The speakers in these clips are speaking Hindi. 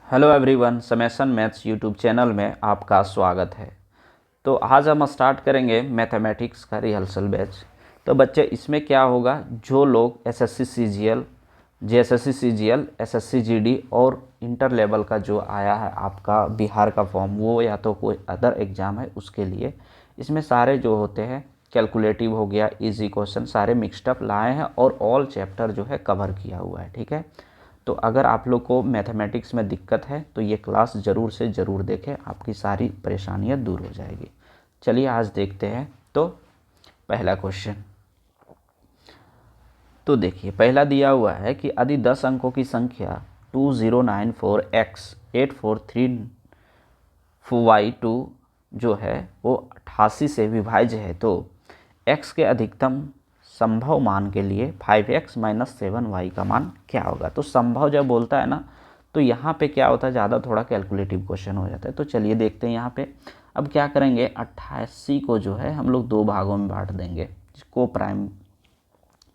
Hello everyone, summation maths YouTube channel में आपका स्वागत है। तो आज हम स्टार्ट करेंगे मैथमेटिक्स का रिहर्सल बैच। तो बच्चे इसमें क्या होगा, जो लोग SSC CGL, JSSC CGL, SSC GD और इंटर लेवल का जो आया है आपका बिहार का फॉर्म, वो या तो कोई अदर एग्ज़ाम है उसके लिए इसमें सारे जो होते हैं कैलकुलेटिव हो गया, इजी क्वेश्चन सारे मिक्सड अप लाए हैं और ऑल चैप्टर जो है कवर किया हुआ है। ठीक है, तो अगर आप लोग को मैथमेटिक्स में दिक्कत है तो ये क्लास ज़रूर से ज़रूर देखें, आपकी सारी परेशानियां दूर हो जाएगी। चलिए आज देखते हैं। तो पहला क्वेश्चन तो देखिए, पहला दिया हुआ है कि यदि 10 अंकों की संख्या 2094x843y2 जो है वो 88 से विभाज्य है, तो x के अधिकतम संभव मान के लिए 5x - 7y का मान क्या होगा। तो संभव जब बोलता है ना, तो यहाँ पे क्या होता है, ज़्यादा थोड़ा कैलकुलेटिव क्वेश्चन हो जाता है। तो चलिए देखते हैं यहाँ पे। अब क्या करेंगे, 88 को जो है हम लोग दो भागों में बांट देंगे, को प्राइम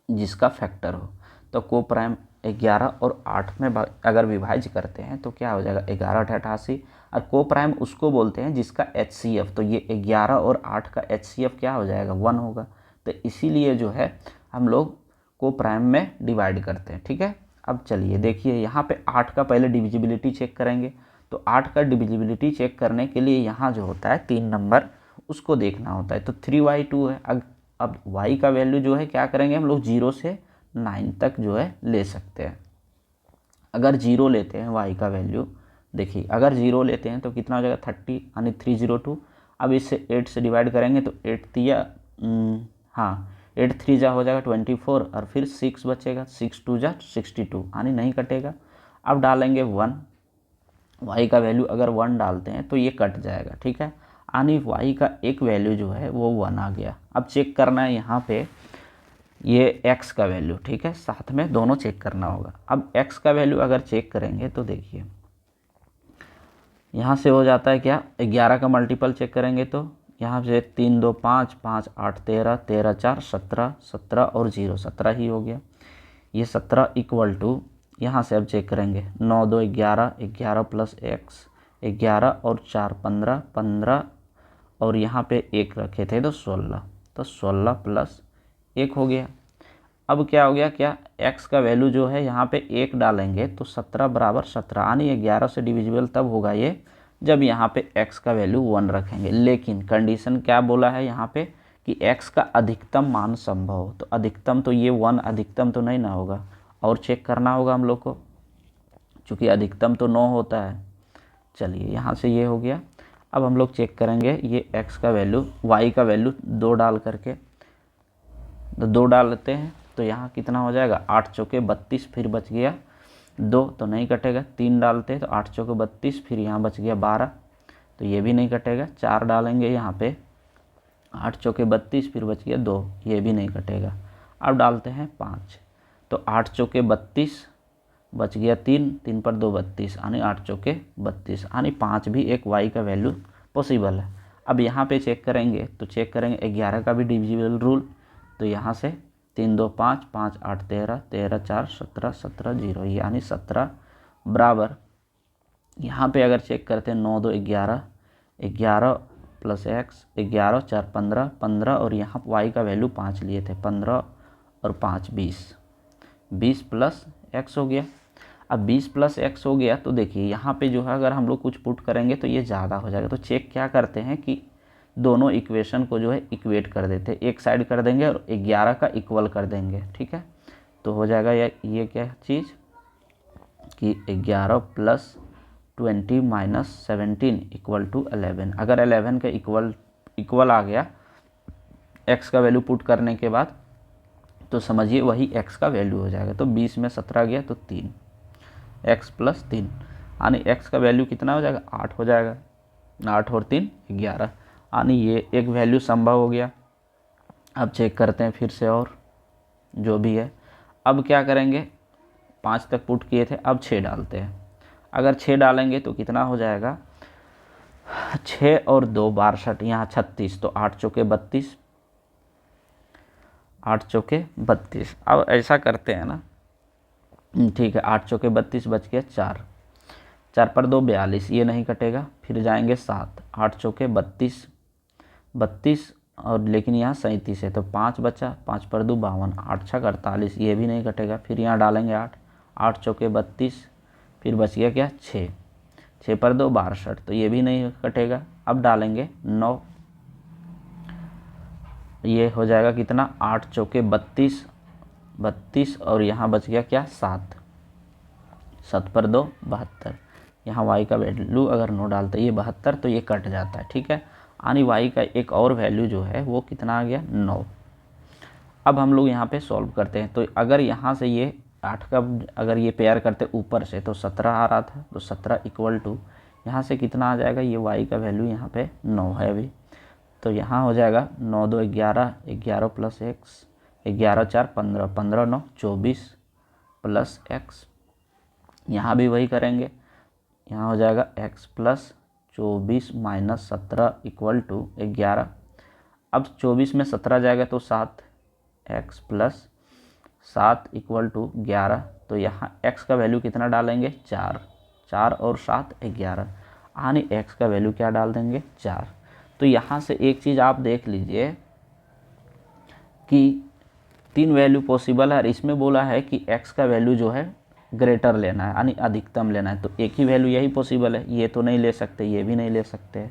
जिसका फैक्टर हो। तो को प्राइम 11 और 8 में अगर विभाज्य करते हैं तो क्या हो जाएगा, 11×88। और को प्राइम उसको बोलते हैं जिसका HCF, तो ये 11 और 8 का HCF क्या हो जाएगा, 1 होगा। तो इसीलिए जो है हम लोग को प्राइम में डिवाइड करते हैं। ठीक है, अब चलिए देखिए यहाँ पे 8 का पहले डिविजिबिलिटी चेक करेंगे। तो 8 का डिविजिबिलिटी चेक करने के लिए यहाँ जो होता है 3 नंबर उसको देखना होता है। तो 3y2 है। अब y का वैल्यू जो है क्या करेंगे हम लोग, 0 से 9 तक जो है ले सकते हैं। अगर 0 लेते हैं y का वैल्यू, देखिए अगर 0 लेते हैं तो कितना हो जाएगा, 30 यानी 302। अब इससे 8 से डिवाइड करेंगे तो 8 तिया हाँ 8 3 जा हो जाएगा 24 और फिर 6 बचेगा, 6 2 जा 62 यानी नहीं कटेगा। अब डालेंगे 1, y का वैल्यू अगर 1 डालते हैं तो ये कट जाएगा। ठीक है, यानी y का एक वैल्यू जो है वो 1 आ गया। अब चेक करना है यहाँ पे ये x का वैल्यू। ठीक है, साथ में दोनों चेक करना होगा। अब x का वैल्यू अगर चेक करेंगे तो देखिए यहाँ से हो जाता है क्या, 11 का मल्टीपल चेक करेंगे तो यहाँ से 3 2 5 5 8 13 13 4 17 17 और 0 17 ही हो गया। ये 17 इक्वल टू यहाँ से अब चेक करेंगे 9 2 11 11 प्लस x 11 और 4 15 15 और यहाँ पे 1 रखे थे तो 16, तो 16 प्लस 1 हो गया। अब क्या हो गया, क्या x का वैल्यू जो है यहाँ पे 1 डालेंगे तो 17 बराबर 17, यानी 11 से डिविजिबल तब होगा ये जब यहाँ पे x का वैल्यू 1 रखेंगे। लेकिन कंडीशन क्या बोला है यहाँ पे कि x का अधिकतम मान संभव हो। तो अधिकतम तो ये 1 अधिकतम तो नहीं ना होगा, और चेक करना होगा हम लोग को, चूँकि अधिकतम तो 9 होता है। चलिए यहाँ से ये हो गया। अब हम लोग चेक करेंगे ये x का वैल्यू, y का वैल्यू 2 डाल करके, तो 2 डालते हैं तो यहाँ कितना हो जाएगा, 8 चौके 32, फिर बच गया 2 तो नहीं कटेगा। 3 डालते हैं तो 8 चौके 32, फिर यहाँ बच गया 12 तो ये भी नहीं कटेगा। 4 डालेंगे यहाँ पे, 8 चौके 32, फिर बच गया 2, ये भी नहीं कटेगा। अब डालते हैं 5, तो 8 चौके 32 बच गया 3, 3 पर 2 32, यानी 8 चौके 32, यानी 5 भी एक y का वैल्यू पॉसिबल है। अब यहाँ पे चेक करेंगे तो चेक करेंगे 11 का भी डिविजिबल रूल। तो यहाँ से 3 2 5 5 8 13 13 4 17 17 0, यानी 17 बराबर यहाँ पे अगर चेक करते हैं 9 2 11 11 प्लस x 11 4 15 15 और यहाँ y का वैल्यू 5 लिए थे, 15 और 5 20, 20 प्लस x हो गया। अब 20 प्लस x हो गया तो देखिए यहाँ पे जो है अगर हम लोग कुछ पुट करेंगे तो ये ज़्यादा हो जाएगा। तो चेक क्या करते हैं कि दोनों इक्वेशन को जो है इक्वेट कर देते हैं, एक साइड कर देंगे और 11 का इक्वल कर देंगे। ठीक है, तो हो जाएगा ये क्या चीज़ कि 11 प्लस 20 माइनस 17 इक्वल टू 11। अगर 11 के इक्वल आ गया x का वैल्यू पुट करने के बाद तो समझिए वही x का वैल्यू हो जाएगा। तो 20 में 17 गया तो 3, x प्लस 3, यानी x का वैल्यू कितना हो जाएगा, 8 हो जाएगा। 8 और 3 11, यानी ये एक वैल्यू संभव हो गया। अब चेक करते हैं फिर से और जो भी है। अब क्या करेंगे, 5 तक पुट किए थे, अब 6 डालते हैं। अगर 6 डालेंगे तो कितना हो जाएगा, 6 और 2 62, यहाँ 36, तो 8 चौके 32, 8 चौके 32। अब ऐसा करते हैं ना, ठीक है, 8 चौके 32 बच गया 4, 4 पर 2 42, ये नहीं कटेगा। फिर जाएंगे 7, 8 चौके 32, 32 और लेकिन यहाँ 37 है तो 5 बचा, 5 पर 2 52, 8 छक 48, ये भी नहीं कटेगा। फिर यहाँ डालेंगे 8, 8 चौके 32, फिर बच गया क्या 6, 6 पर 2 62, तो ये भी नहीं कटेगा। अब डालेंगे 9, ये हो जाएगा कितना 8 चौके 32, 32 और यहाँ बच गया क्या 7, 7 पर 2 72। यहाँ y का वैल्यू अगर 9 डालते ये 72 तो ये कट जाता है, ठीक है। यानी y का एक और वैल्यू जो है वो कितना आ गया 9। अब हम लोग यहाँ पे सॉल्व करते हैं। तो अगर यहाँ से ये 8 का अगर ये पेयर करते ऊपर से तो 17 आ रहा था, तो 17 इक्वल टू यहाँ से कितना आ जाएगा, ये y का वैल्यू यहाँ पे 9 है अभी, तो यहाँ हो जाएगा 9 2 11, 11 प्लस x, 11 4 15, 15 9 24 प्लस x, यहाँ भी वही करेंगे, यहाँ हो जाएगा x plus 24 minus 17 equal to 11। अब 24 में 17 जाएगा तो 7, x प्लस 7 इक्वल टू 11, तो यहाँ x का वैल्यू कितना डालेंगे 4, 4 और 7 11, यानी x का वैल्यू क्या डाल देंगे 4। तो यहाँ से एक चीज़ आप देख लीजिए कि 3 वैल्यू पॉसिबल है और इसमें बोला है कि x का वैल्यू जो है ग्रेटर लेना है यानी अधिकतम लेना है, तो एक ही वैल्यू यही पॉसिबल है, ये तो नहीं ले सकते, ये भी नहीं ले सकते।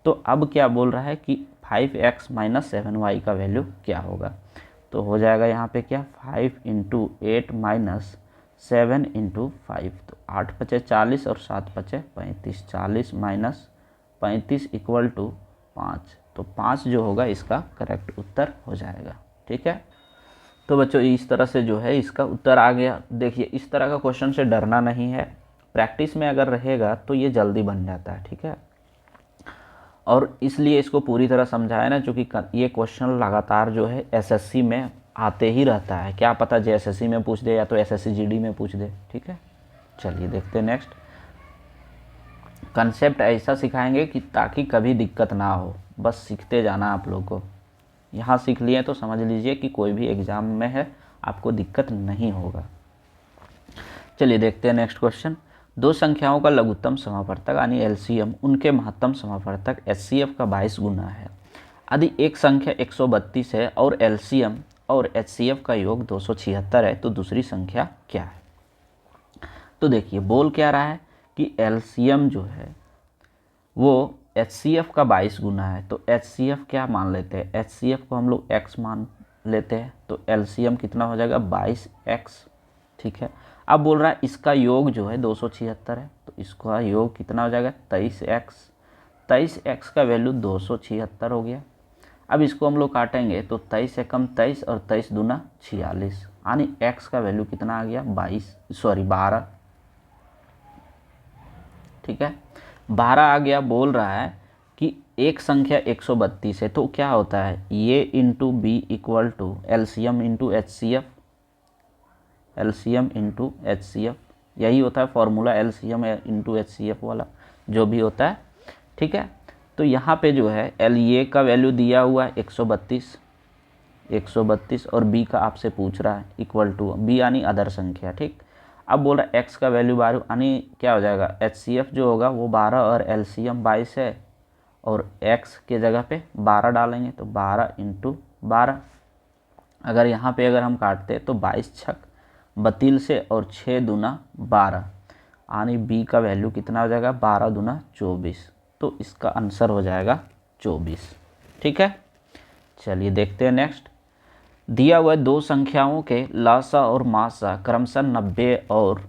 तो अब क्या बोल रहा है कि 5x माइनस 7y का वैल्यू क्या होगा, तो हो जाएगा यहाँ पे क्या 5 × 8 माइनस 7 × 5, तो 8 पचे 40 और 7 पचे 35, 40 माइनस 35 इक्वल टू 5, तो 5 जो होगा इसका करेक्ट उत्तर हो जाएगा, ठीक है। तो बच्चों इस तरह से जो है इसका उत्तर आ गया। देखिए इस तरह का क्वेश्चन से डरना नहीं है, प्रैक्टिस में अगर रहेगा तो ये जल्दी बन जाता है, ठीक है। और इसलिए इसको पूरी तरह समझाया ना, क्योंकि ये क्वेश्चन लगातार जो है एसएससी में आते ही रहता है, क्या पता जेएसएससी में पूछ दे या तो एसएससी जीडी में पूछ दे, ठीक है। चलिए देखते हैं नेक्स्ट। कंसेप्ट ऐसा सिखाएंगे कि ताकि कभी दिक्कत ना हो, बस सीखते जाना आप लोग को। यहाँ सीख लिए तो समझ लीजिए कि कोई भी एग्ज़ाम में है आपको दिक्कत नहीं होगा। चलिए देखते हैं नेक्स्ट क्वेश्चन। दो संख्याओं का लघुत्तम समापवर्तक यानी एलसीएम उनके महत्तम समापवर्तक एचसीएफ का 22 गुना है। यदि एक संख्या 132 है और एलसीएम और एचसीएफ का योग 276 है तो दूसरी संख्या क्या है। तो देखिए बोल क्या रहा है कि एलसीएम जो है वो एचसीएफ का 22 गुना है, तो एचसीएफ क्या मान लेते हैं, एचसीएफ को हम लोग x मान लेते हैं, तो एलसीएम कितना हो जाएगा 22x, ठीक है। अब बोल रहा है इसका योग जो है 276 है, तो इसका योग कितना हो जाएगा 23x, 23x का वैल्यू 276 हो गया। अब इसको हम लोग काटेंगे तो 23 से कम 23 और 23 दूना 46, यानी x का वैल्यू कितना आ गया 12, ठीक है 12 आ गया। बोल रहा है कि एक संख्या 132 है, तो क्या होता है ये into B equal to LCM into HCF, LCM into HCF, यही होता है फॉर्मूला एलसीएम इंटू एचसीएफ वाला जो भी होता है, ठीक है। तो यहाँ पे जो है एल ए का वैल्यू दिया हुआ है 132 और बी का आपसे पूछ रहा है इक्वल टू बी यानी अदर संख्या, ठीक। अब बोल रहा है एक्स का वैल्यू 12 यानी क्या हो जाएगा एचसीएफ जो होगा वो 12 और एलसीएम 22 है और एक्स के जगह पे 12 डालेंगे तो 12 × 12। अगर यहाँ पे अगर हम काटते तो 22 छक 32 से और 6 दूना 12, यानी बी का वैल्यू कितना हो जाएगा 12 दूना 24, तो इसका आंसर हो जाएगा 24, ठीक है। चलिए देखते हैं नेक्स्ट। दिया हुआ दो संख्याओं के लासा और मासा क्रमशः 90 और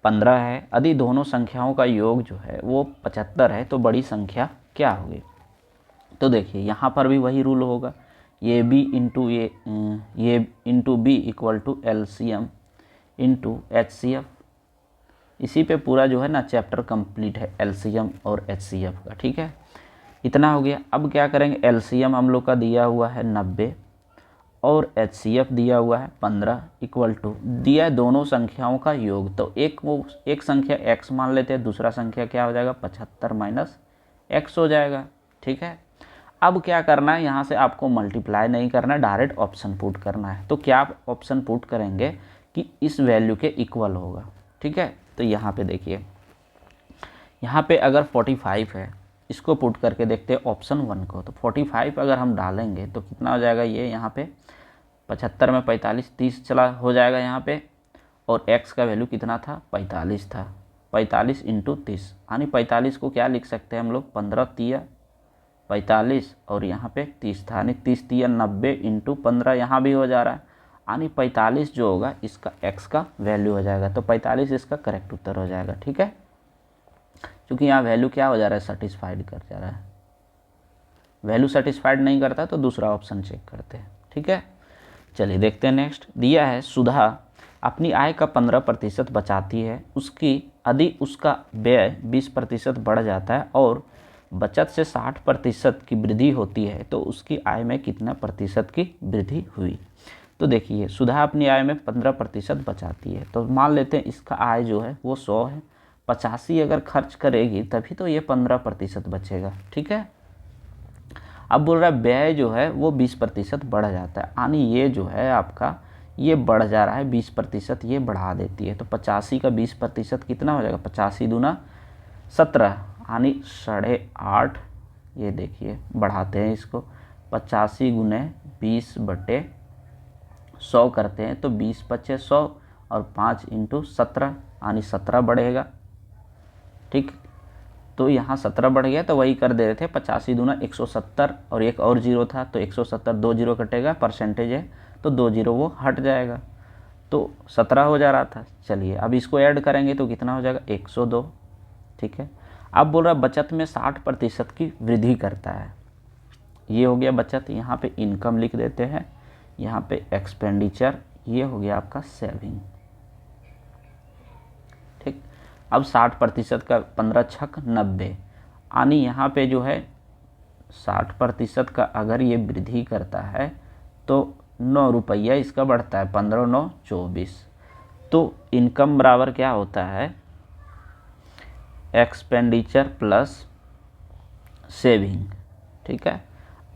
15 है। यदि दोनों संख्याओं का योग जो है वो 75 है तो बड़ी संख्या क्या होगी। तो देखिए यहाँ पर भी वही रूल होगा, ये B into B equal to LCM into HCF. इसी पे पूरा जो है ना चैप्टर कंप्लीट है एलसीएम और एचसीएफ का, ठीक है। इतना हो गया। अब क्या करेंगे, एलसीएम हम लोग का दिया हुआ है 90 और एचसीएफ दिया हुआ है 15 इक्वल टू दिया है दोनों संख्याओं का योग। तो एक संख्या x मान लेते हैं, दूसरा संख्या क्या हो जाएगा 75 माइनस x हो जाएगा, ठीक है। अब क्या करना है, यहाँ से आपको मल्टीप्लाई नहीं करना है, डायरेक्ट ऑप्शन पुट करना है। तो क्या आप ऑप्शन पुट करेंगे कि इस वैल्यू के इक्वल होगा, ठीक है। तो यहाँ पे देखिए यहाँ पे अगर 45 है, इसको पुट करके देखते हैं ऑप्शन 1 को। तो 45 अगर हम डालेंगे तो कितना हो जाएगा, ये यहाँ पे 75 में 45 30 चला हो जाएगा यहाँ पे, और x का वैल्यू कितना था, 45 था। 45 इंटू 30, यानी 45 को क्या लिख सकते हैं हम लोग, 15 तिया 45 और यहाँ पे 30 था, यानी 30 तिया 90 इंटू 15 यहाँ भी हो जा रहा है, यानी 45 जो होगा इसका x का वैल्यू हो जाएगा। तो 45 इसका करेक्ट उत्तर हो जाएगा। ठीक है, क्योंकि यहाँ वैल्यू क्या हो जा रहा है, सेटिस्फाइड कर जा रहा है। वैल्यू सेटिस्फाइड नहीं करता तो दूसरा ऑप्शन चेक करते हैं। ठीक है, चलिए देखते हैं नेक्स्ट। दिया है सुधा अपनी आय का 15% बचाती है, यदि उसका व्यय 20% बढ़ जाता है और बचत से 60% की वृद्धि होती है तो उसकी आय में कितना प्रतिशत की वृद्धि हुई। तो देखिए सुधा अपनी आय में 15% बचाती है, तो मान लेते हैं इसका आय जो है वो 100 है, 85 अगर खर्च करेगी तभी तो ये 15% बचेगा। ठीक है, अब बोल रहा है व्यय जो है वो 20% बढ़ जाता है, यानी ये जो है आपका ये बढ़ जा रहा है 20%, ये बढ़ा देती है। तो 85 का 20% कितना हो जाएगा, 85 दूना 17, यानी 8.5। ये देखिए बढ़ाते हैं इसको, 85 गुने 20/100 करते हैं तो 20 बचे 100 और 5 इंटू 17, यानी 17 बढ़ेगा। ठीक, तो यहाँ 17 बढ़ गया तो वही कर दे रहे थे, 85 दूना 170 और एक और जीरो था तो 170, 2 जीरो कटेगा, परसेंटेज है तो 2 जीरो वो हट जाएगा, तो 17 हो जा रहा था। चलिए अब इसको ऐड करेंगे तो कितना हो जाएगा, 102। ठीक है, अब बोल रहा है बचत में 60% की वृद्धि करता है। ये हो गया बचत, यहाँ पे इनकम लिख देते हैं, यहाँ पे एक्सपेंडिचर, ये हो गया आपका सेविंग। ठीक, अब 60% का 15 छक 90, यानी यहाँ पे जो है 60% का अगर ये वृद्धि करता है तो 9 रुपया इसका बढ़ता है, 15 9 24। तो इनकम बराबर क्या होता है, एक्सपेंडिचर प्लस सेविंग। ठीक है,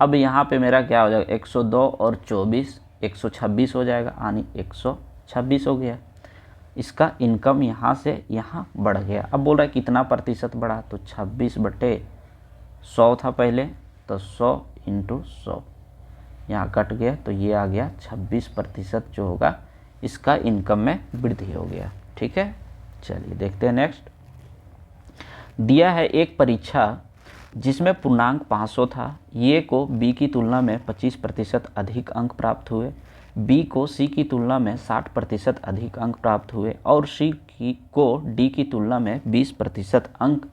अब यहाँ पे मेरा क्या हो जाएगा, 102 और 24 126 हो जाएगा, यानी 126 हो गया। इसका इनकम यहाँ से यहाँ बढ़ गया। अब बोल रहा है कितना प्रतिशत बढ़ा, तो 26/100 था पहले, तो 100 इंटू 100 यहाँ कट गया तो ये आ गया 26% जो होगा इसका इनकम में वृद्धि हो गया। ठीक है, चलिए देखते हैं नेक्स्ट। दिया है एक परीक्षा जिसमें पूर्णांक 500 था, ये को बी की तुलना में 25% अधिक अंक प्राप्त हुए, बी को सी की तुलना में 60% अधिक अंक प्राप्त हुए और सी को डी की तुलना में 20%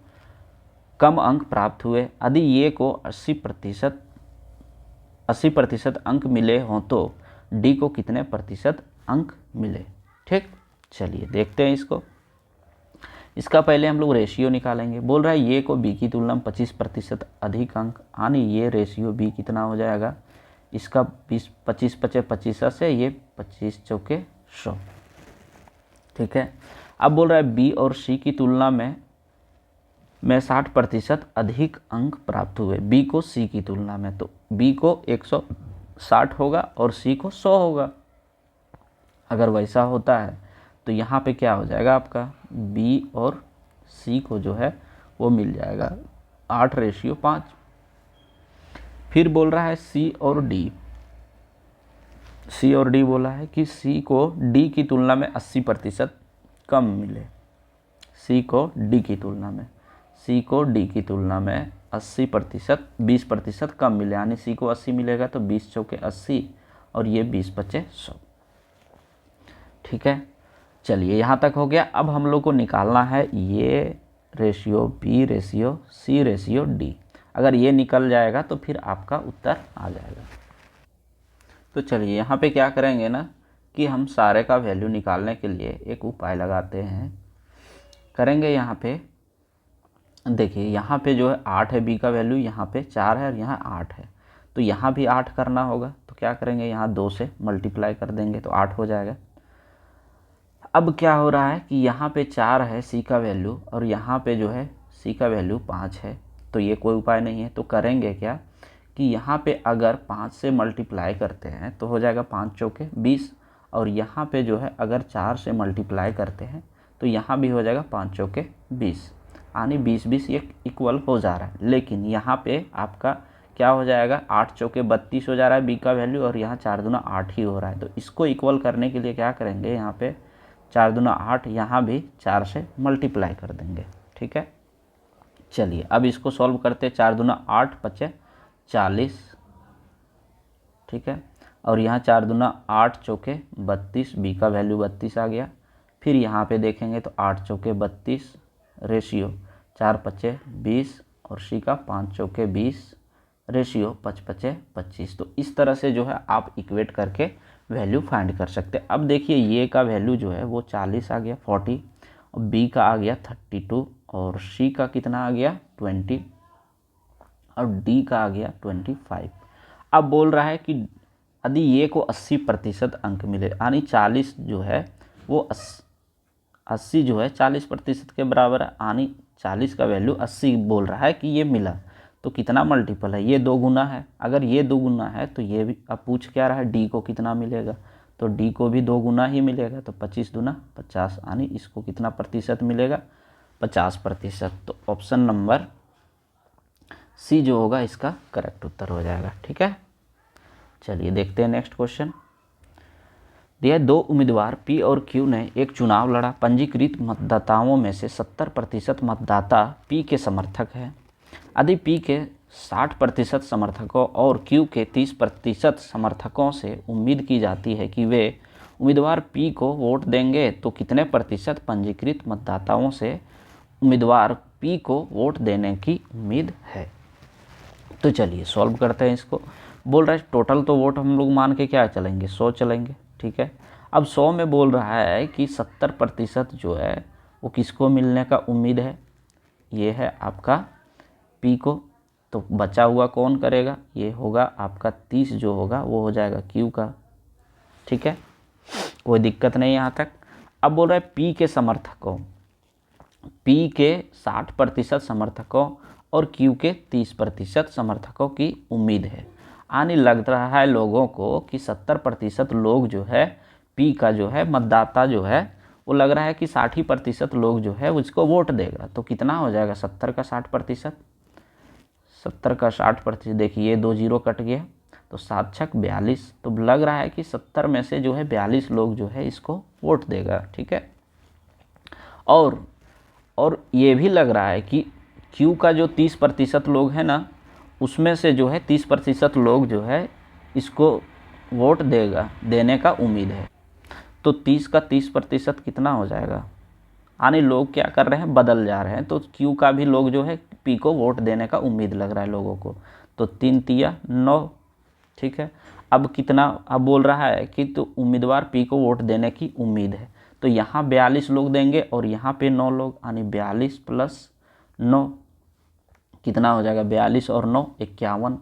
कम अंक प्राप्त हुए। यदि ये को 80% अंक मिले हों तो डी को कितने प्रतिशत अंक मिले। ठीक, चलिए देखते हैं इसको। इसका पहले हम लोग रेशियो निकालेंगे। बोल रहा है ये को बी की तुलना में 25% अधिक अंक, यानी ये रेशियो बी कितना हो जाएगा, इसका 25 पचे 25 से ये 25 चौके 100। ठीक है, अब बोल रहा है बी और सी की तुलना में 60% अधिक अंक प्राप्त हुए, बी को सी की तुलना में, तो बी को 160 होगा और सी को 100 होगा। अगर वैसा होता है तो यहाँ पे क्या हो जाएगा आपका, बी और सी को जो है वो मिल जाएगा 8/5। फिर बोल रहा है सी और डी बोला है कि सी को डी की तुलना में 80% कम मिले, सी को डी की तुलना में 80% 20% कम मिले, यानी सी को 80 मिलेगा तो 20 चौके 80 और ये 20 बचे 100। ठीक है, चलिए यहाँ तक हो गया। अब हम लोग को निकालना है ये ratio B ratio C ratio D. अगर ये निकल जाएगा तो फिर आपका उत्तर आ जाएगा। तो चलिए यहाँ पे क्या करेंगे ना कि हम सारे का वैल्यू निकालने के लिए एक उपाय लगाते हैं, करेंगे। यहाँ पे देखिए, यहाँ पे जो है 8 है बी का वैल्यू, यहाँ पे 4 है और यहाँ 8 है, तो यहाँ भी 8 करना होगा। तो क्या करेंगे, यहाँ 2 से मल्टीप्लाई कर देंगे तो 8 हो जाएगा। अब क्या हो रहा है कि यहाँ पे 4 है सी का वैल्यू और यहाँ पे जो है सी का वैल्यू 5 है, तो ये कोई उपाय नहीं है। तो करेंगे क्या कि यहाँ पे अगर 5 से मल्टीप्लाई करते हैं तो हो जाएगा 5 चौके 20, और यहाँ पे जो है अगर 4 से मल्टीप्लाई करते हैं तो यहाँ भी हो जाएगा 5 चौके 20। यानी 20-20 ये इक्वल हो जा रहा है। लेकिन यहाँ पे आपका क्या हो जाएगा, 8 चौके 32 हो जा रहा है बी का वैल्यू, और यहाँ 4 दूना 8 ही हो रहा है। तो इसको इक्वल करने के लिए क्या करेंगे, यहाँ पे 4 दूना 8, यहाँ भी 4 से मल्टीप्लाई कर देंगे। ठीक है, चलिए अब इसको सॉल्व करते हैं। 4 दूना 8 पचे 40, ठीक है, और यहाँ 4 दूना 8 चौके 32, बी का वैल्यू 32 आ गया। फिर यहाँ पे देखेंगे तो 8 चौके 32 रेशियो 4 पचे 20, और सी का 5 चौके 20 रेशियो 5 पचे 25। तो इस तरह से जो है आप इक्वेट करके वैल्यू फाइंड कर सकते हैं। अब देखिए ये का वैल्यू जो है वो 40 आ गया 40, और बी का आ गया 32, और सी का कितना आ गया 20, और डी का आ गया 25। अब बोल रहा है कि यदि ये को 80% अंक मिले, यानी 40 जो है वो 80 जो है 40% के बराबर है, यानी 40 का वैल्यू 80 बोल रहा है कि ये मिला। तो कितना मल्टीपल है, ये 2 गुना है। अगर ये 2 गुना है तो ये भी, अब पूछ क्या रहा है डी को कितना मिलेगा, तो डी को भी 2 गुना ही मिलेगा। तो 25 दूना 50, यानी इसको कितना प्रतिशत मिलेगा, 50%। तो ऑप्शन नंबर सी जो होगा इसका करेक्ट उत्तर हो जाएगा। ठीक है, चलिए देखते हैं नेक्स्ट क्वेश्चन। दिया 2 उम्मीदवार पी और क्यू ने एक चुनाव लड़ा। पंजीकृत मतदाताओं में से 70% मतदाता पी के समर्थक हैं। यदि पी के 60% समर्थकों और क्यू के 30% समर्थकों से उम्मीद की जाती है कि वे उम्मीदवार पी को वोट देंगे, तो कितने प्रतिशत पंजीकृत मतदाताओं से उम्मीदवार पी को वोट देने की उम्मीद है। तो चलिए सॉल्व करते हैं इसको। बोल रहा है टोटल तो वोट हम लोग मान के क्या चलेंगे, 100 चलेंगे। ठीक है, अब 100 में बोल रहा है कि 70% जो है वो किसको मिलने का उम्मीद है, ये है आपका पी को। तो बचा हुआ कौन करेगा, ये होगा आपका 30 जो होगा वो हो जाएगा क्यू का। ठीक है, कोई दिक्कत नहीं यहाँ तक। अब बोल रहा है पी के समर्थकों, पी के 60% समर्थकों और क्यू के 30% समर्थकों की उम्मीद है। यानी लग रहा है लोगों को कि 70% लोग जो है पी का जो है मतदाता जो है वो लग रहा है कि 60% लोग जो है उसको वोट देगा। तो कितना हो जाएगा 70 का 60%, 70 का 60%, देखिए ये 2 जीरो कट गया, तो 7 छक 42। तो लग रहा है कि 70 में से जो है 42 लोग जो है इसको वोट देगा। ठीक है, और ये भी लग रहा है कि क्यू का जो 30% लोग हैं ना, उसमें से जो है 30% लोग जो है इसको वोट देने का उम्मीद है। तो 30 का 30% कितना हो जाएगा, यानी लोग क्या कर रहे हैं, बदल जा रहे हैं। तो क्यू का भी लोग जो है पी को वोट देने का उम्मीद लग रहा है लोगों को। तो 3 तिया 9। ठीक है, अब कितना, अब बोल रहा है कि तो उम्मीदवार पी को वोट देने की उम्मीद है। तो यहाँ 42 लोग देंगे और यहाँ पे 9 लोग, यानी 42 + 9 कितना हो जाएगा, 42 और 9 51।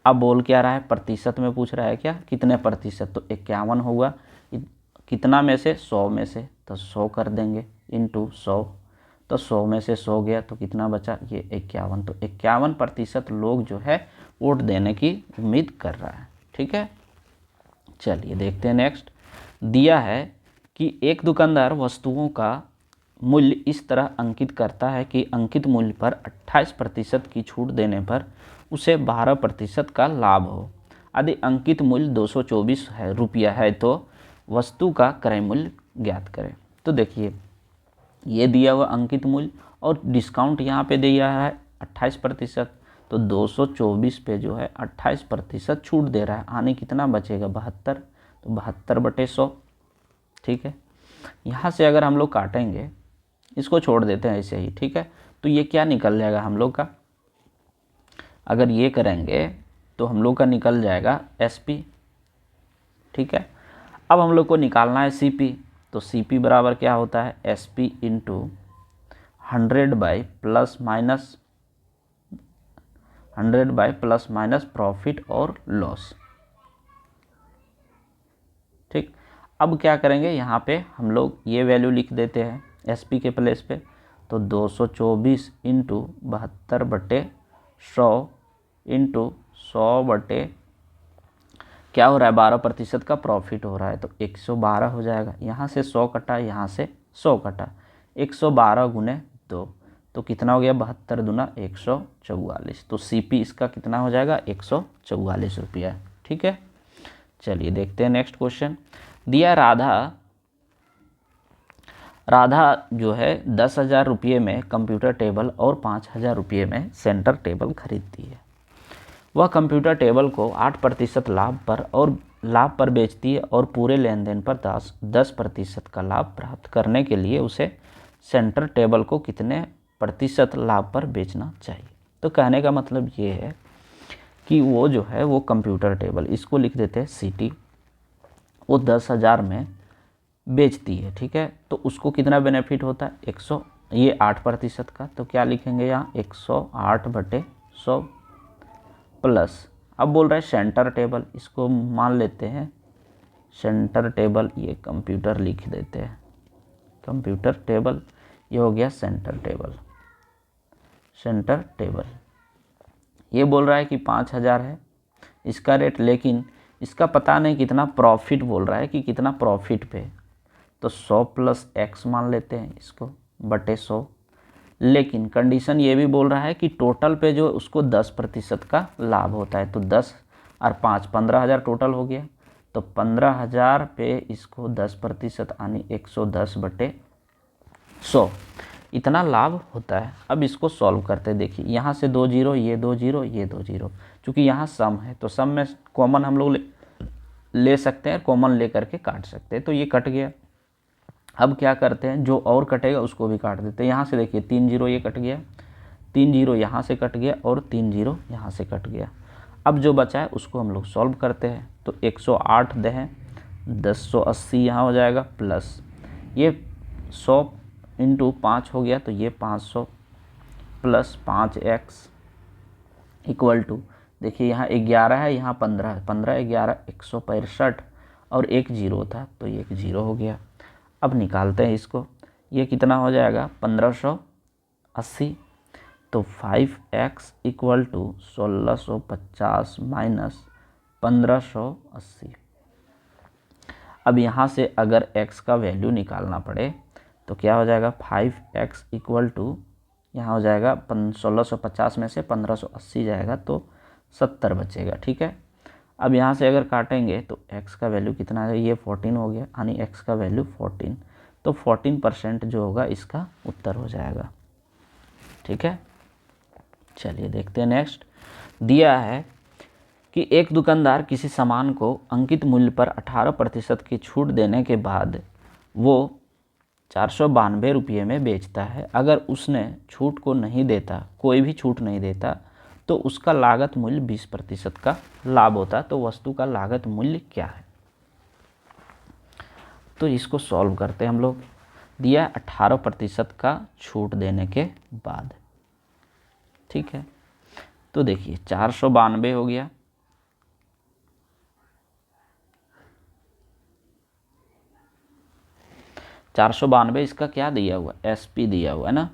अब बोल क्या रहा है, प्रतिशत में पूछ रहा है क्या, कितने प्रतिशत, तो 51 होगा। कितना में से, 100 में से, तो 100 कर देंगे इंटू 100। तो 100 में से 100 गया तो कितना बचा, ये 51। तो 51% लोग जो है वोट देने की उम्मीद कर रहा है। ठीक है, चलिए देखते हैं नेक्स्ट। दिया है कि एक दुकानदार वस्तुओं का मूल्य इस तरह अंकित करता है कि अंकित मूल्य पर 28% की छूट देने पर उसे 12% का लाभ हो। यदि अंकित मूल्य 224 रुपया है तो वस्तु का क्रय मूल्य ज्ञात करें। तो देखिए ये दिया हुआ अंकित मूल्य और डिस्काउंट यहाँ पे दिया है 28%, तो 224 पे जो है 28% छूट दे रहा है, यानी कितना बचेगा 72। तो 72/100। ठीक है, यहाँ से अगर हम लोग काटेंगे, इसको छोड़ देते हैं ऐसे ही। ठीक है, तो ये क्या निकल जाएगा हम लोग का, अगर ये करेंगे तो हम लोग का निकल जाएगा SP। ठीक है, अब हम लोग को निकालना है CP। तो CP बराबर क्या होता है, SP × 100/+- प्रॉफिट और लॉस। ठीक, अब क्या करेंगे, यहाँ पे हम लोग ये वैल्यू लिख देते हैं SP के प्लेस पे। तो 224 × 72/100 × 100 क्या हो रहा है, 12% का प्रॉफिट हो रहा है, तो 112 हो जाएगा। यहाँ से 100 कटा, यहाँ से 100 कटा, 112 × 2, तो कितना हो गया 72 दूना 144। तो CP इसका कितना हो जाएगा 144 रुपया। ठीक है, चलिए देखते हैं नेक्स्ट क्वेश्चन। दिया राधा जो है 10,000 रुपये में कंप्यूटर टेबल और 5,000 रुपये में सेंटर टेबल खरीदती है। वह कंप्यूटर टेबल को 8% लाभ पर बेचती है और पूरे लेन देन पर 10% का लाभ प्राप्त करने के लिए उसे सेंटर टेबल को कितने प्रतिशत लाभ पर बेचना चाहिए। तो कहने का मतलब ये है कि वो जो है वो कंप्यूटर टेबल, इसको लिख देते हैं CT, वो 10,000 में बेचती है। ठीक है, तो उसको कितना बेनिफिट होता है 100, ये 8% का, तो क्या लिखेंगे यहाँ 108/100 प्लस, अब बोल रहा है सेंटर टेबल, इसको मान लेते हैं सेंटर टेबल, ये कंप्यूटर लिख देते हैं कंप्यूटर टेबल, ये हो गया सेंटर टेबल। सेंटर टेबल ये बोल रहा है कि 5,000 है इसका रेट, लेकिन इसका पता नहीं कितना प्रॉफिट, बोल रहा है कि कितना प्रॉफिट पे, तो 100 + x मान लेते हैं इसको बटे 100। लेकिन कंडीशन ये भी बोल रहा है कि टोटल पे जो उसको 10% का लाभ होता है, तो 10 और 5 15,000 टोटल हो गया, तो 15,000 पे इसको 10% यानी 110/100 इतना लाभ होता है। अब इसको सॉल्व करते हैं। देखिए यहाँ से 2 जीरो, ये 2 जीरो, ये 2 जीरो, चूँकि यहाँ सम है तो सम में कॉमन हम लोग ले सकते हैं, कॉमन ले करके काट सकते हैं, तो ये कट गया। अब क्या करते हैं, जो और कटेगा उसको भी काट देते हैं। यहाँ से देखिए 3 जीरो ये कट गया, 3 जीरो यहाँ से कट गया और 3 जीरो यहाँ से कट गया। अब जो बचा है उसको हम लोग सॉल्व करते हैं, तो 108 दें 1080 यहाँ हो जाएगा, प्लस ये 100 × 5 हो गया, तो ये 500 प्लस 5x इक्वल टू, देखिए यहाँ 11 है, यहाँ 15 है, 15 11 165 और एक जीरो था, तो ये एक जीरो हो गया। अब निकालते हैं इसको, ये कितना हो जाएगा 1580, तो 5x इक्वल टू 1650 माइनस 1580। अब यहाँ से अगर x का वैल्यू निकालना पड़े तो क्या हो जाएगा 5x इक्वल टू, यहाँ हो जाएगा 1650 में से 1580 जाएगा तो 70 बचेगा। ठीक है, अब यहाँ से अगर काटेंगे तो x का वैल्यू कितना है, ये 14 हो गया, यानी x का वैल्यू 14, तो 14% जो होगा इसका उत्तर हो जाएगा। ठीक है, चलिए देखते हैं नेक्स्ट। दिया है कि एक दुकानदार किसी सामान को अंकित मूल्य पर 18% की छूट देने के बाद वो 492 रुपये में बेचता है। अगर उसने छूट को नहीं देता, कोई भी छूट नहीं देता, तो उसका लागत मूल्य 20% का लाभ होता, तो वस्तु का लागत मूल्य क्या है। तो इसको सॉल्व करते हैं हम लोग। दिया 18% का छूट देने के बाद। ठीक है, तो देखिए 492 हो गया, 492 इसका क्या दिया हुआ, SP दिया हुआ है ना,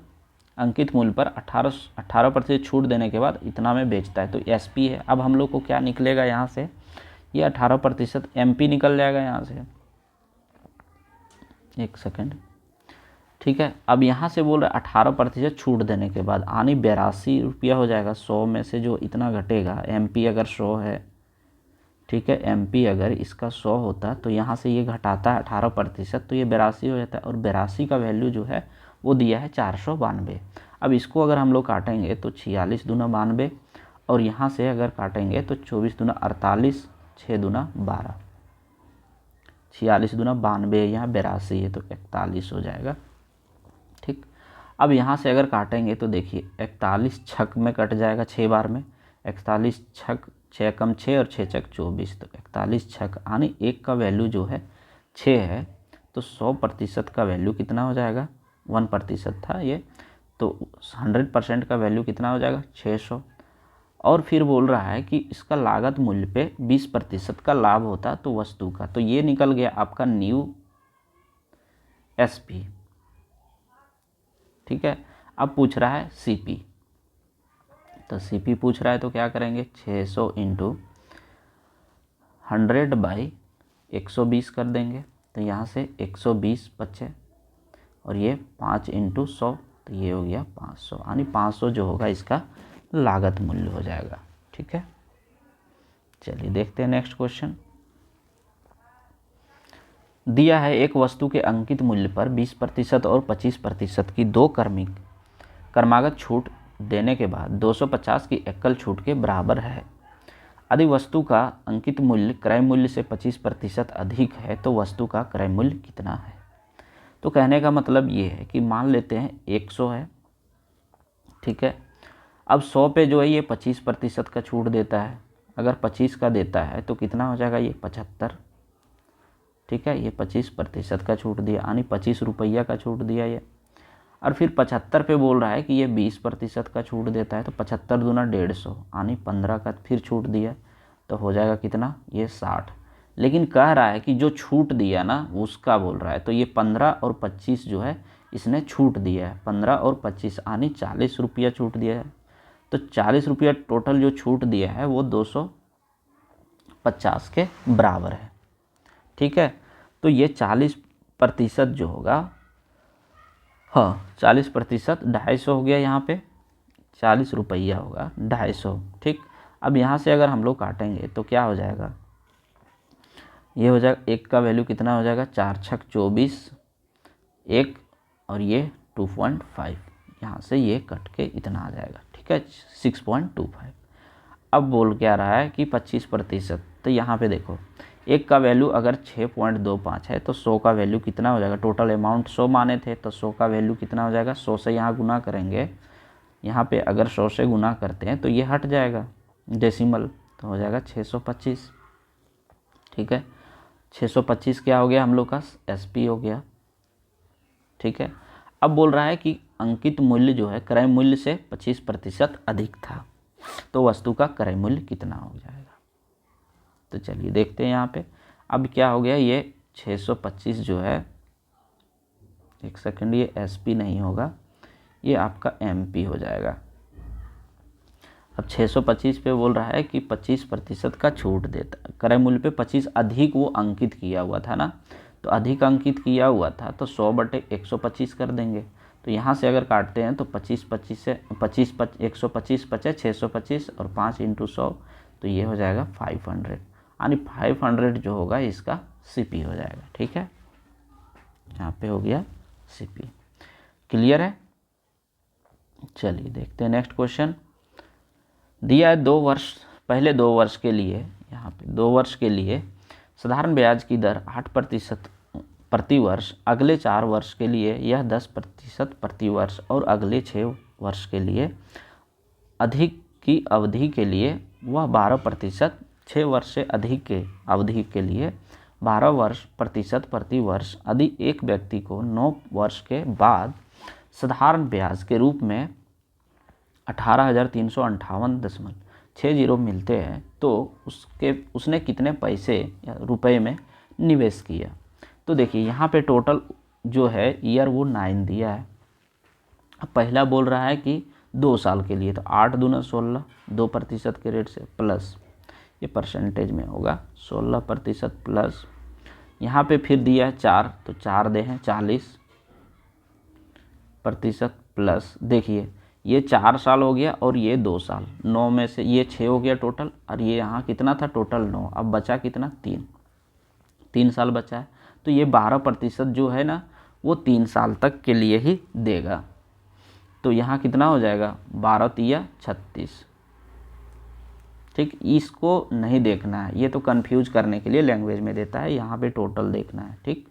अंकित मूल्य पर 18% छूट देने के बाद इतना में बेचता है, तो SP है। अब हम लोग को क्या निकलेगा यहाँ से, ये 18% MP निकल जाएगा यहाँ से, एक सेकेंड। ठीक है, अब यहाँ से बोल रहे 18% छूट देने के बाद, यानी 82 रुपया हो जाएगा। 100 में से जो इतना घटेगा, MP अगर 100 है, ठीक है, MP अगर इसका 100 होता तो यहाँ से ये घटाता है 18%, तो ये 82 हो जाता है, और 82 का वैल्यू जो है वो दिया है 492। अब इसको अगर हम लोग काटेंगे तो 46 दूना 92, और यहाँ से अगर काटेंगे तो 24 दूना 48, 6 दूना 12, 46 दूना 92, यहाँ 82 है तो 41 हो जाएगा। ठीक, अब यहाँ से अगर काटेंगे तो देखिए 41 छक में कट जाएगा 6 बार में, 41 छक 6 कम 6 और 6 छक 24, तो 41 छक, यानी एक का वैल्यू जो है 6 है, तो 100% का वैल्यू कितना हो जाएगा, 1% था ये, तो 100% का वैल्यू कितना हो जाएगा 600। और फिर बोल रहा है कि इसका लागत मूल्य पे 20% का लाभ होता तो वस्तु का, तो ये निकल गया आपका न्यू SP। ठीक है, अब पूछ रहा है CP, तो CP पूछ रहा है तो क्या करेंगे, 600 × 100/120 कर देंगे, तो यहाँ से 120 बचे, और ये 5 × 100 तो ये हो गया 500, यानी 500 जो होगा इसका लागत मूल्य हो जाएगा। ठीक है, चलिए देखते हैं नेक्स्ट क्वेश्चन। दिया है एक वस्तु के अंकित मूल्य पर 20% और 25% की दो क्रमागत छूट देने के बाद 250 की एकल छूट के बराबर है। यदि वस्तु का अंकित मूल्य क्रय मूल्य से 25% अधिक है तो वस्तु का क्रय मूल्य कितना है। तो कहने का मतलब ये है कि मान लेते हैं 100 है, ठीक है। अब 100 पे जो है ये 25% का छूट देता है, अगर 25 का देता है तो कितना हो जाएगा, ये 75। ठीक है, ये 25% का छूट दिया, यानी 25 रुपया का छूट दिया ये। और फिर 75 पे बोल रहा है कि ये 20% का छूट देता है, तो 75 दूना 150, यानी 15 का फिर छूट दिया, तो हो जाएगा कितना, ये 60। लेकिन कह रहा है कि जो छूट दिया ना उसका बोल रहा है, तो ये 15 और 25 जो है इसने छूट दिया है, 15 और 25 यानी 40 रुपया छूट दिया है। तो 40 रुपया टोटल जो छूट दिया है वो 250 के बराबर है। ठीक है, तो ये 40% जो होगा, हाँ 40% 250 हो गया, यहाँ पे 40 रुपया होगा 250। ठीक, अब यहाँ से अगर हम लोग काटेंगे तो क्या हो जाएगा, ये हो जाएगा, एक का वैल्यू कितना हो जाएगा, 4 छक 24, एक और ये 2.5, यहाँ से ये कट के इतना आ जाएगा। ठीक है, 6.25। अब बोल क्या रहा है कि 25%, तो यहाँ पे देखो एक का वैल्यू अगर 6.25 है तो 100 का वैल्यू कितना हो जाएगा, टोटल अमाउंट 100 माने थे तो 100 का वैल्यू कितना हो जाएगा, 100 से यहाँ गुना करेंगे, यहाँ पे अगर 100 से गुना करते हैं तो ये हट जाएगा डेसिमल, तो हो जाएगा 625। ठीक है, 625 क्या हो गया हम लोग का, एसपी हो गया। ठीक है, अब बोल रहा है कि अंकित मूल्य जो है क्रय मूल्य से 25% अधिक था, तो वस्तु का क्रय मूल्य कितना हो जाएगा। तो चलिए देखते हैं यहाँ पे। अब क्या हो गया, ये 625 जो है, एक सेकंड, ये एसपी नहीं होगा, ये आपका एमपी हो जाएगा। अब 625 पे बोल रहा है कि 25% का छूट देता, क्रय मूल्य पे 25 अधिक वो अंकित किया हुआ था ना, तो अधिक अंकित किया हुआ था तो 100/125 कर देंगे। तो यहाँ से अगर काटते हैं तो 25 से 125 बचे 625 और 5 × 100, तो ये हो जाएगा 500, यानी 500 जो होगा इसका सीपी हो जाएगा। ठीक है, यहाँ पे हो गया सीपी। क्लियर है, चलिए देखते हैं नेक्स्ट क्वेश्चन। दिया है 2 वर्ष, पहले 2 वर्ष के लिए, यहाँ पे 2 वर्ष के लिए साधारण ब्याज की दर 8% प्रति वर्ष, अगले 4 वर्ष के लिए यह 10% प्रति वर्ष और अगले 6 वर्ष के लिए अधिक की अवधि के लिए वह 12%, 6 वर्ष से अधिक के अवधि के लिए 12% प्रति वर्ष। यदि एक व्यक्ति को 9 वर्ष के बाद साधारण ब्याज के रूप में 18,358.60 मिलते हैं तो उसने कितने पैसे या रुपए में निवेश किया। तो देखिए यहाँ पे टोटल जो है ईयर वो 9 दिया है। अब पहला बोल रहा है कि 2 साल के लिए, तो 8 दूना 16, 2% के रेट से प्लस, ये परसेंटेज में होगा 16% प्लस, यहाँ पे फिर दिया है 4, तो 4 दे हैं 40% प्लस। देखिए ये 4 साल हो गया और ये 2 साल, 9 में से ये 6 हो गया टोटल, और ये यहाँ कितना था टोटल 9, अब बचा कितना 3 साल बचा है। तो ये 12% जो है ना वो 3 साल तक के लिए ही देगा। तो यहाँ कितना हो जाएगा, 12 तिया 36। ठीक, इसको नहीं देखना है, ये तो कंफ्यूज करने के लिए लैंग्वेज में देता है, यहाँ पे टोटल देखना है। ठीक,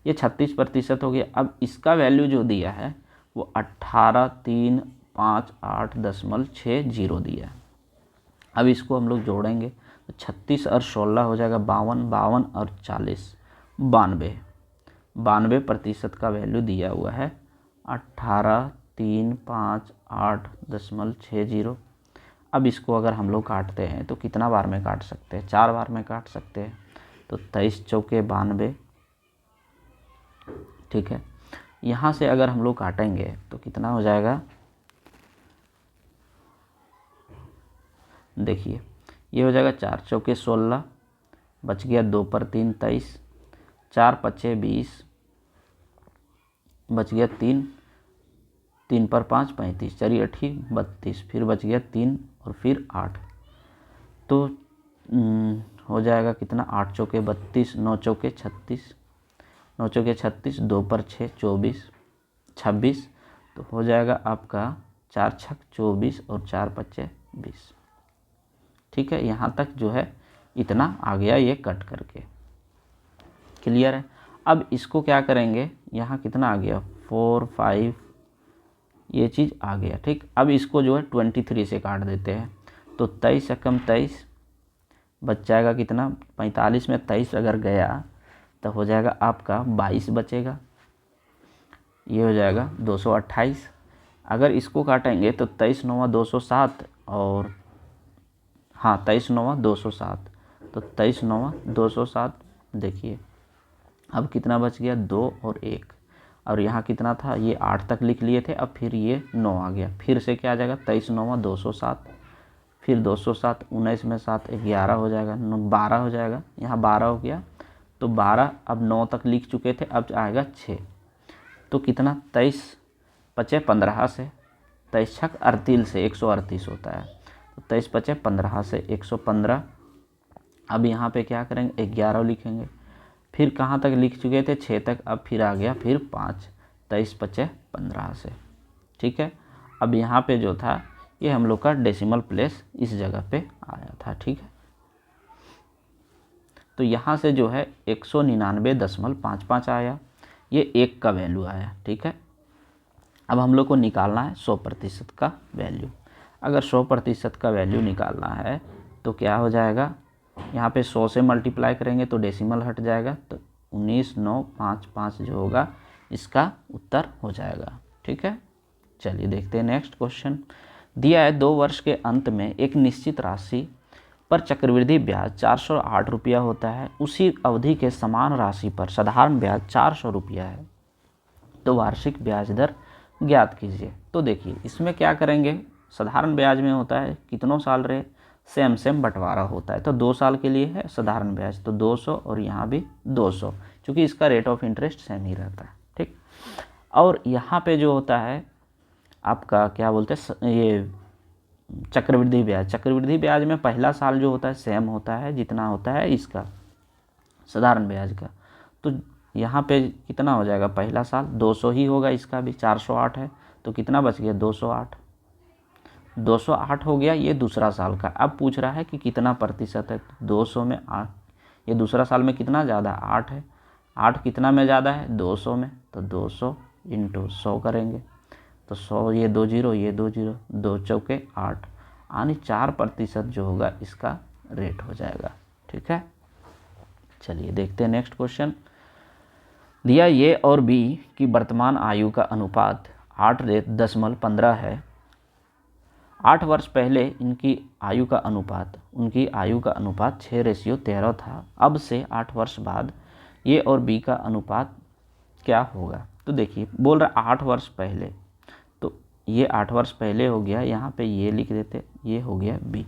ये 36% हो गया। अब इसका वैल्यू जो दिया है वो 18,358.60 दिया है। अब इसको हम लोग जोड़ेंगे तो 36 और 16 हो जाएगा 52, 52 और 40 92% का वैल्यू दिया हुआ है 18,358.60। अब इसको अगर हम लोग काटते हैं तो कितना बार में काट सकते हैं, 4 बार में काट सकते हैं, तो 23 चौके 92। ठीक है, यहाँ से अगर हम लोग काटेंगे तो कितना हो जाएगा, देखिए ये हो जाएगा 4 चौके 16, बच गया 2 पर 3 23, 4 पचे 20, बच गया 3 3 पर 5 35, चलिए 8 32, फिर बच गया 3 और फिर 8, तो हो जाएगा कितना, 8 चौके 32, 9 चौके 36, 9 चौके 36, 2 पर 6 24 26, तो हो जाएगा आपका 4 छक 24 और 4 पच्चे 20। ठीक है, यहाँ तक जो है इतना आ गया ये कट करके, क्लियर है। अब इसको क्या करेंगे, यहाँ कितना आ गया 4 5, ये चीज़ आ गया। ठीक, अब इसको जो है 23 से काट देते हैं, तो 23 एकम 23, बच जाएगा कितना, 45 में 23 अगर गया तो हो जाएगा आपका 22 बचेगा, ये हो जाएगा 228। अगर इसको काटेंगे तो 23 9 207 और हाँ 23 9 207, तो 23 9 207, देखिए अब कितना बच गया, 2 और 1, और यहाँ कितना था, ये 8 तक लिख लिए थे, अब फिर ये 9 आ गया, फिर से क्या आ जाएगा 23 9 207, फिर 207, 19 में 7 11 हो जाएगा, 12 हो जाएगा, यहाँ 12 हो गया, तो 12, अब 9 तक लिख चुके थे, अब आएगा 6, तो कितना 23 पचे 15 से, 23 छक 38 से 138 होता है, तो 23 पचे 15 से 115। अब यहाँ पे क्या करेंगे, 11 लिखेंगे, फिर कहाँ तक लिख चुके थे, 6 तक, अब फिर आ गया फिर 5, 23 पचे 15 से। ठीक है, अब यहाँ पे जो था ये हम लोग का डेसिमल प्लेस इस जगह पे आया था। ठीक है, तो यहाँ से जो है 199.55 आया, ये 1 का वैल्यू आया। ठीक है, अब हम लोग को निकालना है 100% का वैल्यू। अगर 100% का वैल्यू निकालना है तो क्या हो जाएगा, यहाँ पे 100 से मल्टीप्लाई करेंगे तो डेसिमल हट जाएगा, तो 19,955 जो होगा इसका उत्तर हो जाएगा। ठीक है, चलिए देखते हैं नेक्स्ट क्वेश्चन। दिया है 2 वर्ष के अंत में एक निश्चित राशि पर चक्रवृद्धि ब्याज 408 रुपया होता है, उसी अवधि के समान राशि पर साधारण ब्याज 400 रुपया है, तो वार्षिक ब्याज दर ज्ञात कीजिए। तो देखिए इसमें क्या करेंगे, साधारण ब्याज में होता है कितनों साल रहे, सेम बंटवारा होता है, तो 2 साल के लिए है साधारण ब्याज, तो 200 और यहाँ भी 200, क्योंकि इसका रेट ऑफ इंटरेस्ट सेम ही रहता है। ठीक, और यहाँ पे जो होता है आपका क्या बोलते हैं, ये चक्रवृद्धि ब्याज, चक्रवृद्धि ब्याज में पहला साल जो होता है सेम होता है जितना होता है इसका साधारण ब्याज का, तो यहाँ पे कितना हो जाएगा, पहला साल 200 ही होगा, इसका भी 408 है, तो कितना बच गया 208, 208 हो गया, ये दूसरा साल का। अब पूछ रहा है कि कितना प्रतिशत है, 200 में 8, ये दूसरा साल में कितना ज़्यादा 8 है, 8 कितना में ज़्यादा है 200 में, तो 200 इंटू 100 करेंगे, तो 100, ये 2 जीरो, ये 2 जीरो, 2 चौके 8, यानी 4% जो होगा इसका रेट हो जाएगा। ठीक है, चलिए देखते हैं नेक्स्ट क्वेश्चन। दिया ए और बी की वर्तमान आयु का अनुपात 8.15 है। 8 वर्ष पहले उनकी आयु का अनुपात 6:13 था। अब से 8 वर्ष बाद ए और बी का अनुपात क्या होगा। तो देखिए बोल रहा 8 वर्ष पहले, तो ये 8 वर्ष पहले हो गया, यहाँ पे ये लिख देते, ये हो गया बी,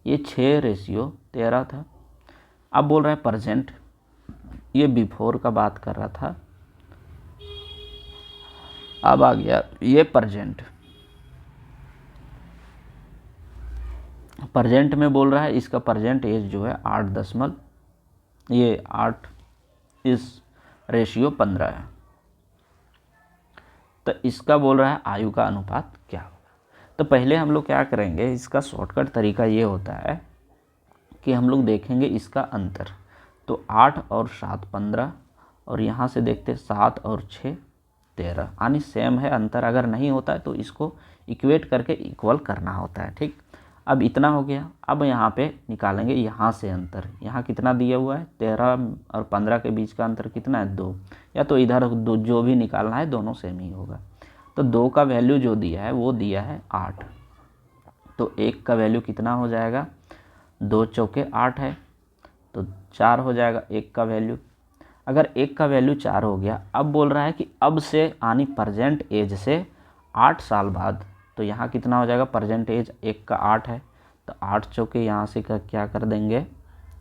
ये 6:13 था। अब बोल रहा है प्रेजेंट, ये बिफोर का बात कर रहा था, अब आ गया ये प्रेजेंट में बोल रहा है इसका प्रेजेंट एज जो है 8:15 है। तो इसका बोल रहा है आयु का अनुपात क्या होगा। तो पहले हम लोग क्या करेंगे, इसका शॉर्टकट तरीका ये होता है कि हम लोग देखेंगे इसका अंतर, तो 8 और 7 15, और यहाँ से देखते 7 और 6 13, यानी सेम है, अंतर अगर नहीं होता है तो इसको इक्वेट करके इक्वल करना होता है। ठीक, अब इतना हो गया। अब यहाँ पे निकालेंगे यहाँ से अंतर, यहाँ कितना दिया हुआ है 13 और 15 के बीच का अंतर कितना है 2, या तो इधर 2 जो भी निकालना है दोनों सेम ही होगा। तो 2 का वैल्यू जो दिया है वो दिया है 8, तो 1 का वैल्यू कितना हो जाएगा, 2 चौके 8 है, तो 4 हो जाएगा 1 का वैल्यू। अगर 1 का वैल्यू 4 हो गया, अब बोल रहा है कि अब से यानी प्रेजेंट एज से 8 साल बाद, तो यहाँ कितना हो जाएगा, प्रेजेंट एज 1 का 8 है, तो 8 चौके यहाँ से क्या कर देंगे,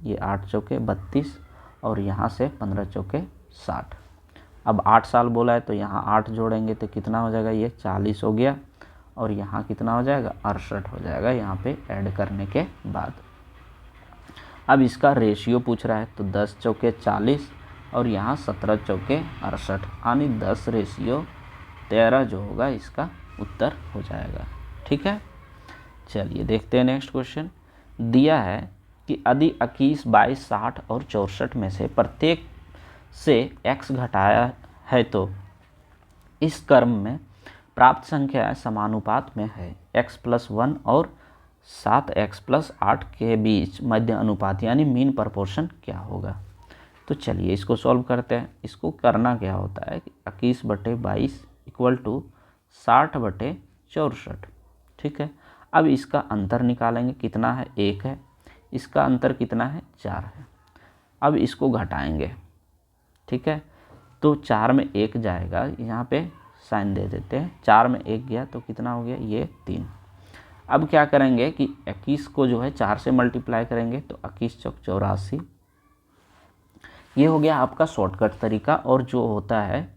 ये 8 चौके 32, और यहाँ से 15 चौके 60, अब 8 साल बोला है तो यहाँ 8 जोड़ेंगे तो कितना हो जाएगा, ये 40 हो गया, और यहाँ कितना हो जाएगा, 68 हो जाएगा यहाँ पे ऐड करने के बाद। अब इसका रेशियो पूछ रहा है तो 10 चौके 40 और यहाँ 17 चौके 68, यानी 10:13 जो होगा इसका उत्तर हो जाएगा। ठीक है, चलिए देखते हैं नेक्स्ट क्वेश्चन। दिया है कि यदि 21, 22, 60 और 64 में से प्रत्येक से x घटाया है तो इस क्रम में प्राप्त संख्या समानुपात में है। x+1 और 7x+8 के बीच मध्य अनुपात यानी मीन प्रपोर्शन क्या होगा। तो चलिए इसको सॉल्व करते हैं। इसको करना क्या होता है कि 21/22 इक्वल टू 60/64। ठीक है, अब इसका अंतर निकालेंगे, कितना है, 1 है, इसका अंतर कितना है, 4 है। अब इसको घटाएंगे। ठीक है, तो 4 में 1 जाएगा, यहाँ पे साइन दे देते हैं, 4 में 1 गया तो कितना हो गया, ये 3। अब क्या करेंगे कि 21 को जो है 4 से मल्टीप्लाई करेंगे तो 21 चौक 84। ये हो गया आपका शॉर्टकट तरीका। और जो होता है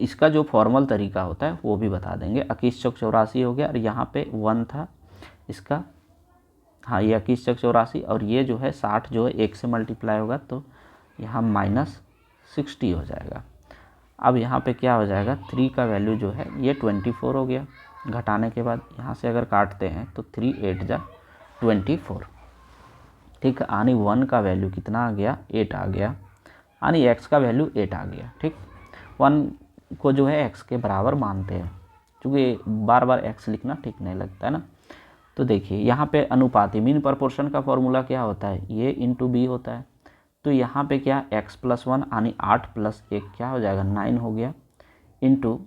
इसका जो फॉर्मल तरीका होता है वो भी बता देंगे। 21 चौक 84 हो गया, और यहाँ पे 1 था इसका, हाँ ये 21 चौक 84, और ये जो है 60 जो है 1 से मल्टीप्लाई होगा तो यहाँ -60 हो जाएगा। अब यहाँ पे क्या हो जाएगा, 3 का वैल्यू जो है ये 24 हो गया। घटाने के बाद यहाँ से अगर काटते हैं तो 3 8 जा 24। ठीक है, यानी 1 का वैल्यू कितना आ गया, 8 आ गया, यानी x का वैल्यू 8 आ गया। ठीक, 1 को जो है x के बराबर मानते हैं, क्योंकि बार बार x लिखना ठीक नहीं लगता है ना। तो देखिए यहाँ पे अनुपाती मीन प्रपोर्शन का फॉर्मूला क्या होता है, ये इंटू बी होता है। तो यहाँ पे क्या x+1 यानी 8 + 1 क्या हो जाएगा, 9 हो गया, इंटू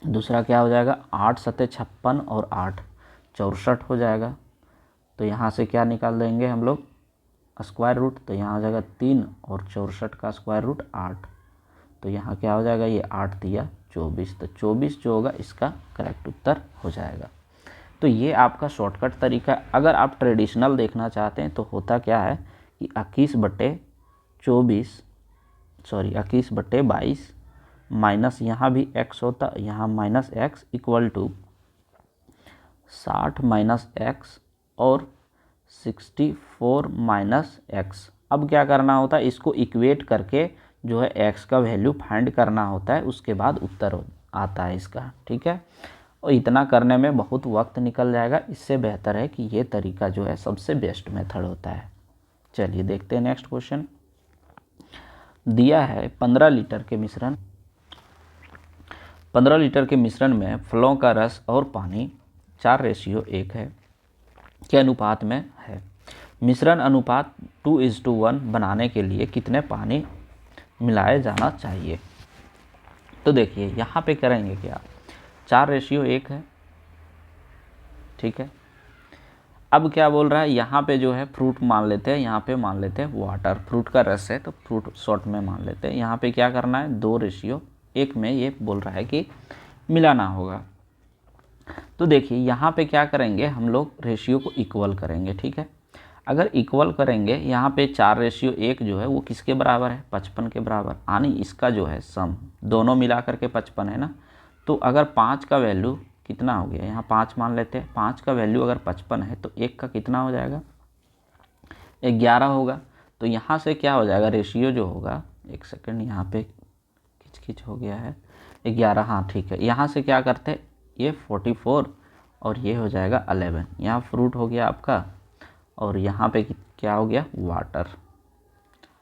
दूसरा क्या हो जाएगा, 8 × 7 = 56 और 8 64 हो जाएगा। तो यहाँ से क्या निकाल देंगे हम लोग, स्क्वायर रूट, तो यहाँ हो जाएगा 3 और 64 का स्क्वायर रूट 8। तो यहाँ क्या हो जाएगा, ये 8 दिया 24, तो 24 जो होगा इसका करेक्ट उत्तर हो जाएगा। तो ये आपका शॉर्टकट तरीका। अगर आप ट्रेडिशनल देखना चाहते हैं तो होता क्या है कि 21/22 माइनस यहाँ भी x होता, यहाँ -x इक्वल टू 60 - x और 64 - x। अब क्या करना होता है, इसको इक्वेट करके जो है x का वैल्यू फाइंड करना होता है, उसके बाद उत्तर आता है इसका। ठीक है, और इतना करने में बहुत वक्त निकल जाएगा। इससे बेहतर है कि ये तरीका जो है सबसे बेस्ट मेथड होता है। चलिए देखते हैं नेक्स्ट क्वेश्चन। दिया है 15 लीटर के मिश्रण में फलों का रस और पानी 4:1 है के अनुपात में है। मिश्रण अनुपात 2:1 बनाने के लिए कितने पानी मिलाया जाना चाहिए। तो देखिए यहाँ पे करेंगे क्या, 4:1 है। ठीक है, अब क्या बोल रहा है, यहाँ पे जो है फ्रूट मान लेते हैं, यहाँ पे मान लेते हैं वाटर, फ्रूट का रस है तो फ्रूट शॉर्ट में मान लेते हैं। यहाँ पे क्या करना है, 2:1 में ये बोल रहा है कि मिलाना होगा। तो देखिए यहाँ पे क्या करेंगे, हम लोग रेशियो को इक्वल करेंगे। ठीक है, अगर इक्वल करेंगे यहाँ पे 4:1 जो है वो किसके बराबर है, 55 के बराबर, यानी इसका जो है सम दोनों मिला करके 55 है ना। तो अगर 5 का वैल्यू कितना हो गया, यहाँ 5 मान लेते हैं, 5 का वैल्यू अगर 55 है तो 1 का कितना हो जाएगा, 11 होगा। तो यहाँ से क्या हो जाएगा, रेशियो जो होगा, एक सेकंड यहाँ पे खिच हो गया है, 11, हाँ ठीक है। यहाँ से क्या करते हैं, ये 44 और ये हो जाएगा 11। यहाँ फ्रूट हो गया आपका, और यहाँ पे क्या हो गया, वाटर।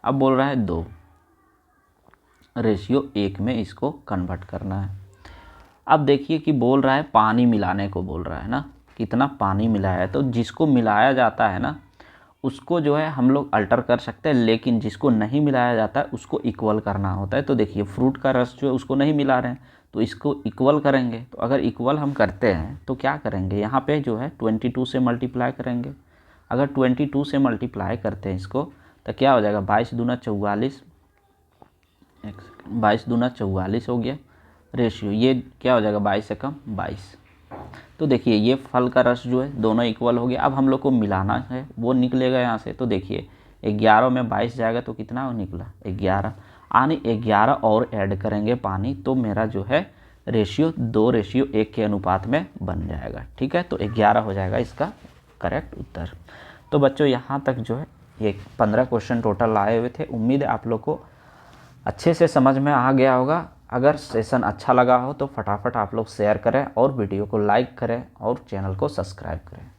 अब बोल रहा है 2:1 में इसको कन्वर्ट करना है। अब देखिए कि बोल रहा है पानी मिलाने को बोल रहा है ना, कितना पानी मिलाया है। तो जिसको मिलाया जाता है ना उसको जो है हम लोग अल्टर कर सकते हैं, लेकिन जिसको नहीं मिलाया जाता है उसको इक्वल करना होता है। तो देखिए फ्रूट का रस जो है उसको नहीं मिला रहे हैं तो इसको इक्वल करेंगे। तो अगर इक्वल हम करते हैं तो क्या करेंगे, यहाँ पे जो है 22 से मल्टीप्लाई करेंगे। अगर 22 से मल्टीप्लाई करते हैं इसको तो क्या हो जाएगा, 22 दूना 44, 22 दूना 44 हो गया। रेशियो ये क्या हो जाएगा, 22 से कम 22। तो देखिए ये फल का रस जो है दोनों इक्वल हो गया। अब हम लोग को मिलाना है, वो निकलेगा यहाँ से। तो देखिए 11 में 22 जाएगा तो कितना निकला 11, यानी 11 और ऐड करेंगे पानी तो मेरा जो है रेशियो 2:1 के अनुपात में बन जाएगा। ठीक है, तो 11 हो जाएगा इसका करेक्ट उत्तर। तो बच्चों यहाँ तक जो है ये 15 क्वेश्चन टोटल लाए हुए थे। उम्मीद है आप लोग को अच्छे से समझ में आ गया होगा। अगर सेशन अच्छा लगा हो तो फटाफट आप लोग शेयर करें और वीडियो को लाइक करें और चैनल को सब्सक्राइब करें।